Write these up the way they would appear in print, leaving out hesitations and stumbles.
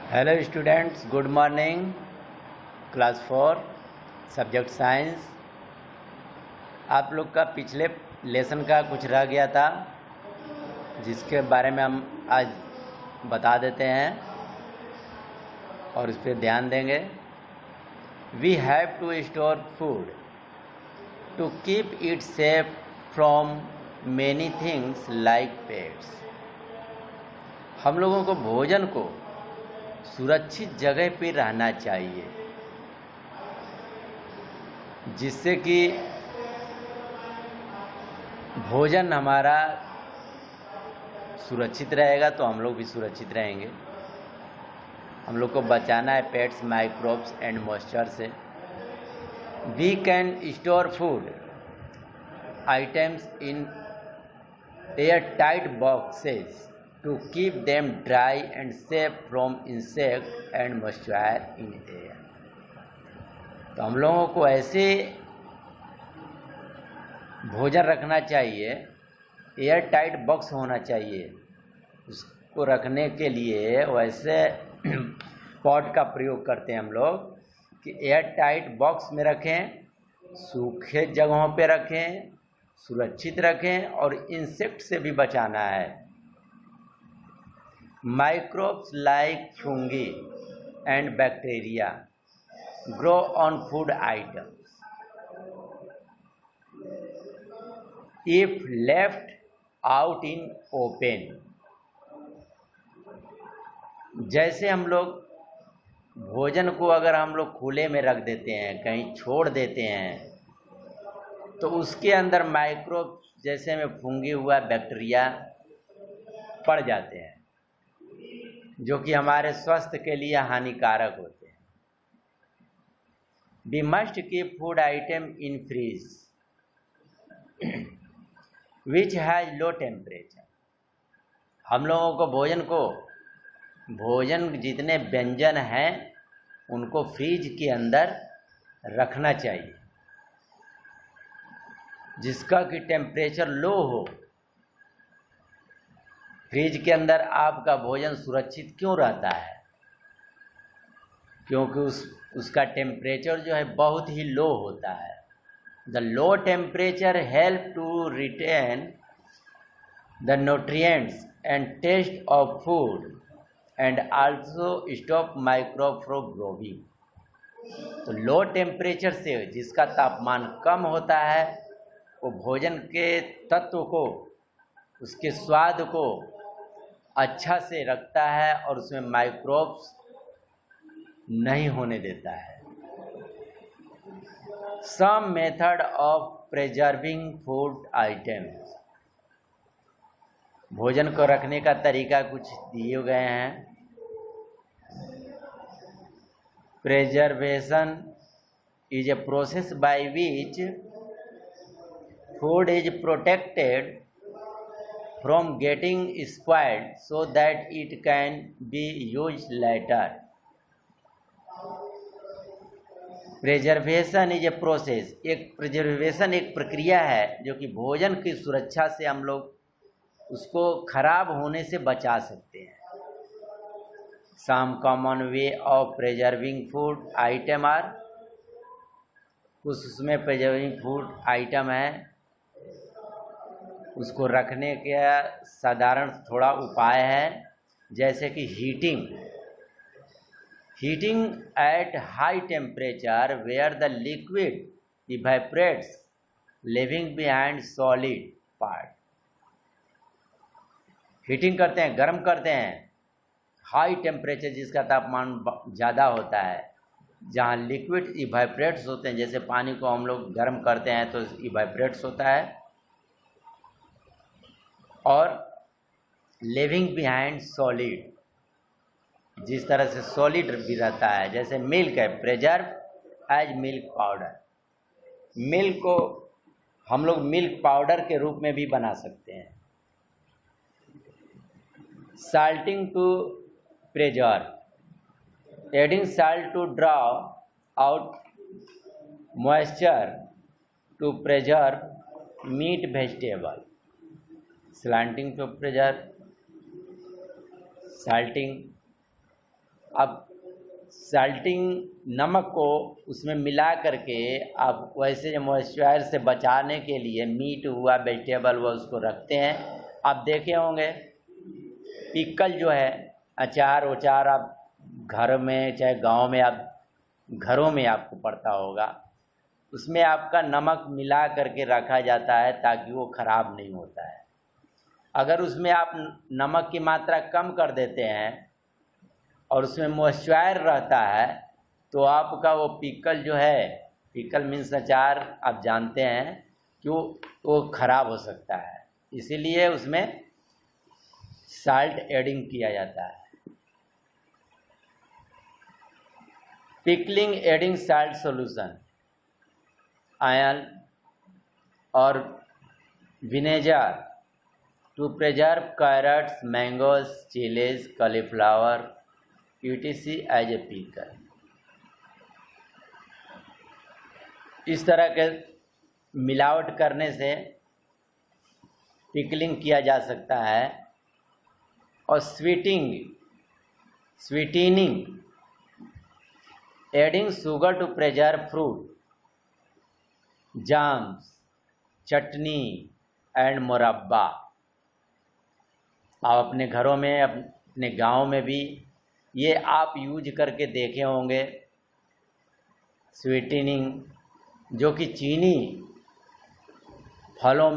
Hello students, good morning. Class 4 subject science. आप लोग का पिछले लेसन का कुछ रह गया था, जिसके बारे में हम आज बता देते हैं और इस पर ध्यान देंगे। We have to store food to keep it safe from many things like pets. हम लोगों को भोजन को सुरक्षित जगह पर रहना चाहिए, जिससे कि भोजन हमारा सुरक्षित रहेगा तो हम लोग भी सुरक्षित रहेंगे। हम लोग को बचाना है पेट्स, माइक्रोब्स एंड मॉइस्चर से। We can store food items in air tight boxes to keep them dry and safe from insect and moisture in air। तो हम लोगों को ऐसे भोजन रखना चाहिए, एयर टाइट बॉक्स होना चाहिए। उसको रखने के लिए वैसे पॉट का प्रयोग करते हैं हम लोग कि एयर टाइट बॉक्स में रखें, सूखे जगहों पे रखें, सुरक्षित रखें और इंसेक्ट से भी बचाना है। Microbes like fungi and bacteria grow on food items. If left out in open, जैसे हम लोग भोजन को अगर हम लोग खुले में रख देते हैं, कहीं छोड़ देते हैं, तो उसके अंदर माइक्रोब जैसे में फंगी हुआ बैक्टीरिया पड़ जाते हैं, जो कि हमारे स्वास्थ्य के लिए हानिकारक होते हैं। We must keep food item in fridge which has low temperature. हम लोगों को भोजन जितने व्यंजन हैं उनको फ्रीज के अंदर रखना चाहिए, जिसका कि टेम्परेचर लो हो। फ्रिज के अंदर आपका भोजन सुरक्षित क्यों रहता है? क्योंकि उसका टेम्परेचर जो है बहुत ही लो होता है। The low temperature help to retain the nutrients and taste of food and also stop microbe from growing. तो लो टेम्परेचर से, जिसका तापमान कम होता है, वो भोजन के तत्व को, उसके स्वाद को अच्छा से रखता है और उसमें माइक्रोब्स नहीं होने देता है। Some method of preserving food items. भोजन को रखने का तरीका कुछ दिए गए हैं। Preservation is a process by which food is protected from getting spoiled so that it can be used later। Preservation is a process. Preservation एक प्रक्रिया है जो कि भोजन की सुरक्षा से हम लोग उसको खराब होने से बचा सकते हैं। Some common way of preserving food item are. कुछ उसमें प्रिजर्विंग फूड आइटम है, उसको रखने का साधारण थोड़ा उपाय है, जैसे कि heating at high temperature where the liquid evaporates leaving behind solid part. Heating करते हैं, गर्म करते हैं हाई टेम्परेचर, जिसका तापमान ज़्यादा होता है, जहाँ लिक्विड इवेपोरेट्स होते हैं। जैसे पानी को हम लोग गर्म करते हैं तो इवेपोरेट्स होता है, और लिविंग बिहाइंड सॉलिड, जिस तरह से सॉलिड भी रहता है। जैसे मिल्क है, preserve as milk powder. Milk को हम लोग मिल्क पाउडर के रूप में भी बना सकते हैं। Salting to preserve, adding salt to draw out moisture to preserve meat vegetable. Salting to preserve, salting अब साल्टिंग नमक को उसमें मिला करके आप वैसे मॉइस्चराइजर से बचाने के लिए मीट हुआ, वेजिटेबल हुआ, उसको रखते हैं। आप देखे होंगे पिकल जो है, अचार वचार, आप घर में चाहे गांव में आप घरों में आपको पड़ता होगा, उसमें आपका नमक मिला करके रखा जाता है ताकि वो ख़राब नहीं होता है। अगर उसमें आप नमक की मात्रा कम कर देते हैं और उसमें मॉइस्चराइजर रहता है तो आपका वो पिकल जो है, पिकल मीन्स अचार, आप जानते हैं कि वो ख़राब हो सकता है। इसीलिए उसमें साल्ट एडिंग किया जाता है। पिकलिंग एडिंग साल्ट सॉल्यूशन, आयन और vinegar to preserve carrots, mangoes, chillies, cauliflower etc as a pickle. इस तरह के मिलावट करने से पिकलिंग किया जा सकता है। और sweetening adding sugar to preserve fruit, jams, chutney and murabba. आप अपने घरों में, अपने गांव में भी ये आप यूज करके देखे होंगे। स्वीटनिंग जो कि चीनी फलों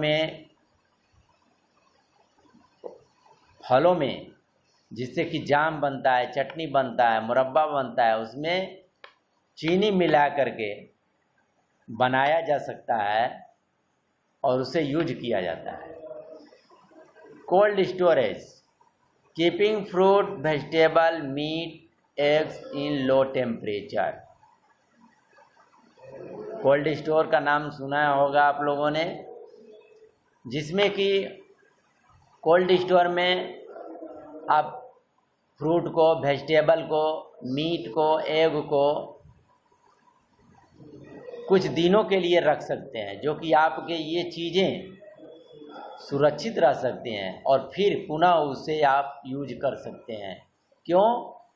में जिससे कि जाम बनता है, चटनी बनता है, मुरब्बा बनता है, उसमें चीनी मिला करके बनाया जा सकता है और उसे यूज किया जाता है। Cold storage, keeping fruit, vegetable, meat, eggs in low temperature. Cold store का नाम सुना होगा आप लोगों ने, जिसमें कि कोल्ड स्टोर में आप फ्रूट को, वेजिटेबल को, मीट को, एग को कुछ दिनों के लिए रख सकते हैं, जो कि आपके ये चीज़ें सुरक्षित रह सकते हैं और फिर पुनः उसे आप यूज कर सकते हैं। क्यों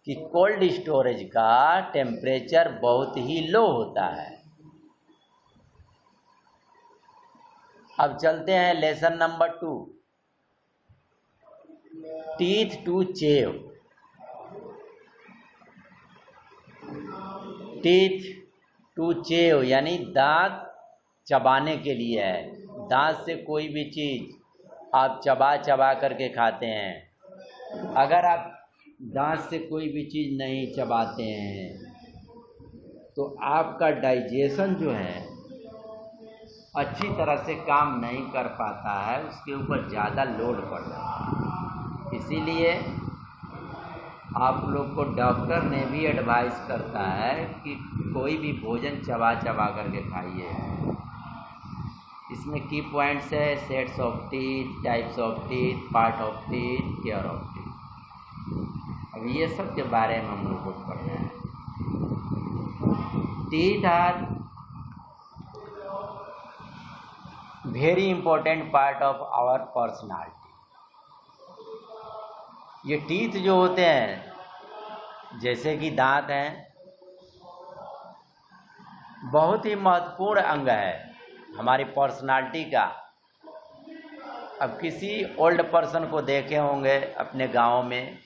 कि कोल्ड स्टोरेज का टेम्परेचर बहुत ही लो होता है। अब चलते हैं lesson number 2, teeth to chew. Teeth to chew यानी दांत चबाने के लिए है। दांत से कोई भी चीज़ आप चबा चबा करके खाते हैं। अगर आप दांत से कोई भी चीज़ नहीं चबाते हैं तो आपका डाइजेशन जो है अच्छी तरह से काम नहीं कर पाता है, उसके ऊपर ज़्यादा लोड पड़ जाता है। इसीलिए आप लोग को डॉक्टर ने भी एडवाइस करता है कि कोई भी भोजन चबा चबा करके खाइए। इसमें की पॉइंट्स है sets of teeth, types of teeth, part of teeth, care of teeth. अब ये सब के बारे में हम लोग को पढ़ना है। Teeth are very important part of our personality. ये टीथ जो होते हैं, जैसे कि दांत हैं, बहुत ही महत्वपूर्ण अंग है हमारी पर्सनालिटी का। अब किसी ओल्ड पर्सन को देखे होंगे अपने गांव में,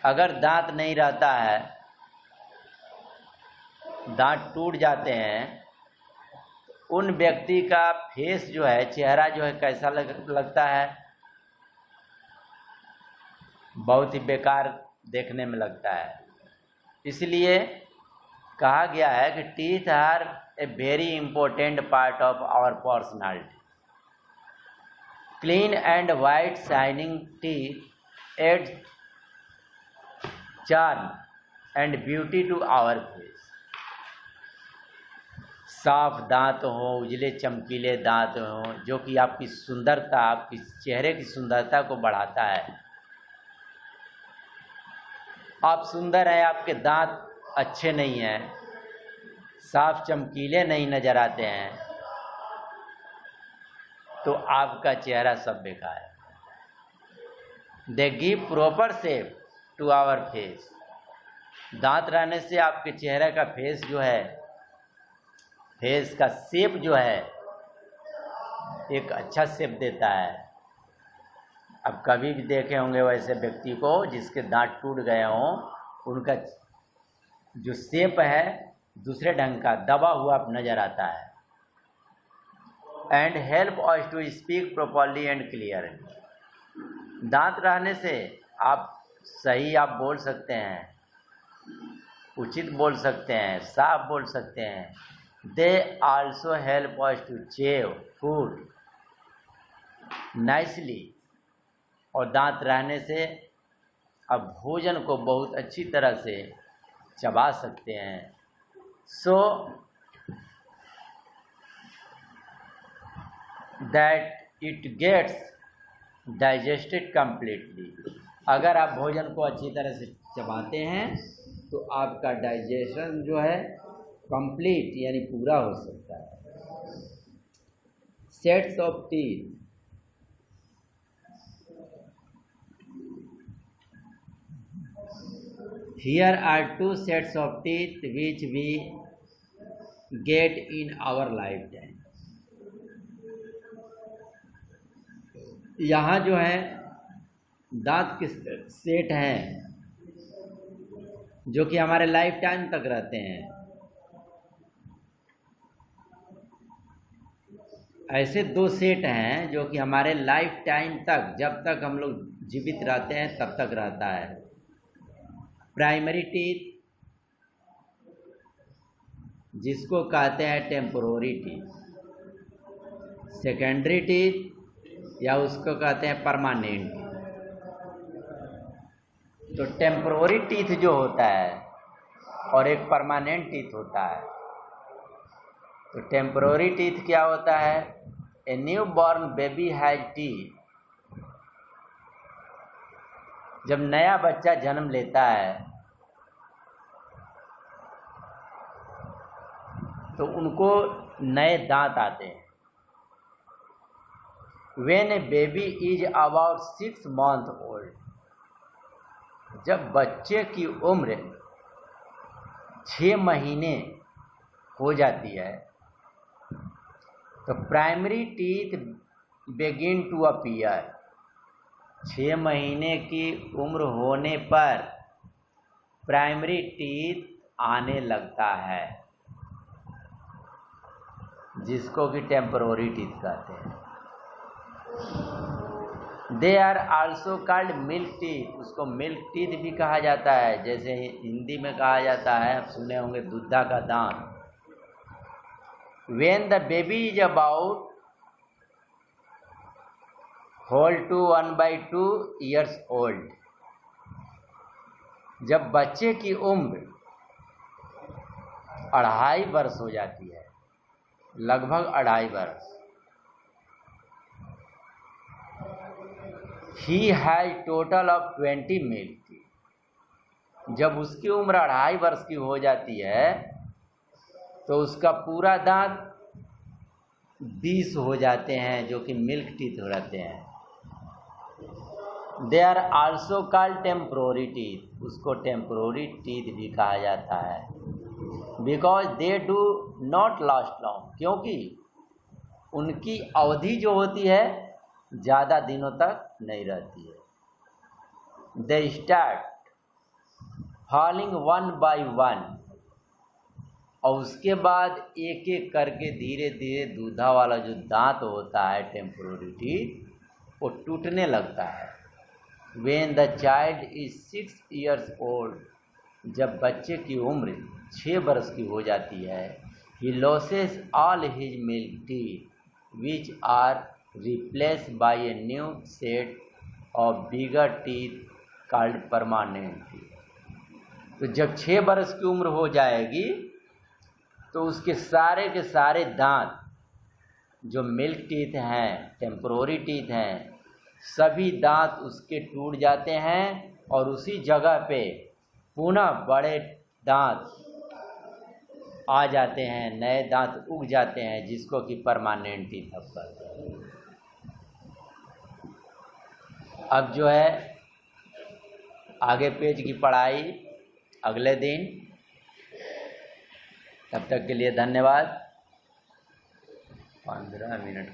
अगर दांत नहीं रहता है, दांत टूट जाते हैं, उन व्यक्ति का फेस जो है, चेहरा जो है, कैसा लगता है? बहुत ही बेकार देखने में लगता है। इसलिए कहा गया है कि teeth are a very important part of our personality. Clean and white shining teeth add charm and beauty to our face. साफ दांत हो, उजले चमकीले दांत हो, जो कि आपकी सुंदरता, आपकी चेहरे की सुंदरता को बढ़ाता है। आप सुंदर हैं, आपके दांत अच्छे नहीं हैं, साफ चमकीले नहीं नजर आते हैं, तो आपका चेहरा सब बेकार है। They give proper shape to our face. दांत रहने से आपके चेहरे का फेस जो है, फेस का शेप जो है एक अच्छा शेप देता है। अब कभी भी देखे होंगे वैसे व्यक्ति को जिसके दांत टूट गए हों, उनका जो शेप है दूसरे ढंग का दबा हुआ नज़र आता है। And help us to speak properly and clearly. दांत रहने से आप सही आप बोल सकते हैं, उचित बोल सकते हैं, साफ बोल सकते हैं। They also help us to chew food nicely. और दांत रहने से आप भोजन को बहुत अच्छी तरह से चबा सकते हैं। So that it gets digested completely. अगर आप भोजन को अच्छी तरह से चबाते हैं तो आपका डाइजेशन जो है कंप्लीट यानी पूरा हो सकता है। Sets of teeth. Here are two sets of teeth which we get in our lifetime. यहाँ जो है दांत के सेट हैं जो कि हमारे लाइफ टाइम तक रहते हैं। ऐसे दो सेट हैं जो कि हमारे लाइफ टाइम तक, जब तक हम लोग जीवित रहते हैं तब तक रहता है। प्राइमरी टीथ, जिसको कहते हैं टेम्पोररी टीथ। सेकेंडरी टीथ या उसको कहते हैं परमानेंट। तो टेम्पोररी टीथ जो होता है और एक परमानेंट टीथ होता है। तो टेम्पोररी टीथ क्या होता है? A new born baby has teeth. जब नया बच्चा जन्म लेता है तो उनको नए दांत आते हैं। When a baby is about 6 months old, जब बच्चे की उम्र 6 महीने हो जाती है तो primary teeth begin to appear. 6 महीने की उम्र होने पर प्राइमरी टीथ आने लगता है, जिसको कि टेम्पोररी टीथ कहते हैं। They are also called milk teeth. उसको मिल्क टीथ भी कहा जाता है, जैसे हिंदी में कहा जाता है, आप सुने होंगे दूधा का दांत। When the baby is about whole to 1/2 years old, जब बच्चे की उम्र 2.5 वर्ष हो जाती है, लगभग 2.5 वर्ष, he has total of 20 milk teeth। जब उसकी उम्र 2.5 वर्ष की हो जाती है तो उसका पूरा दांत 20 हो जाते हैं, जो कि मिल्क टीथ रहते हैं। They are also called temporary teeth. उसको टेम्पोररी टीथ भी कहा जाता है। Because they do not last long, क्योंकि उनकी अवधि जो होती है ज़्यादा दिनों तक नहीं रहती है। दे स्टार्ट फॉलिंग 1 by 1, और उसके बाद एक एक करके धीरे धीरे दूधा वाला जो दांत होता है टेम्पोररी टीथ, वो टूटने लगता है। When the child is 6 years old, जब बच्चे की उम्र 6 वर्ष की हो जाती है, he loses all his milk teeth which are replaced by a new set of bigger teeth called permanent teeth। तो जब 6 वर्ष की उम्र हो जाएगी तो उसके सारे के सारे दांत जो मिल्क टीथ हैं, टेम्पोररी टीथ हैं, सभी दांत उसके टूट जाते हैं और उसी जगह पे पुनः बड़े दांत आ जाते हैं, नए दांत उग जाते हैं, जिसको कि परमानेंट टीथ अब कहते हैं। अब जो है आगे पेज की पढ़ाई अगले दिन। तब तक के लिए धन्यवाद। 15 मिनट।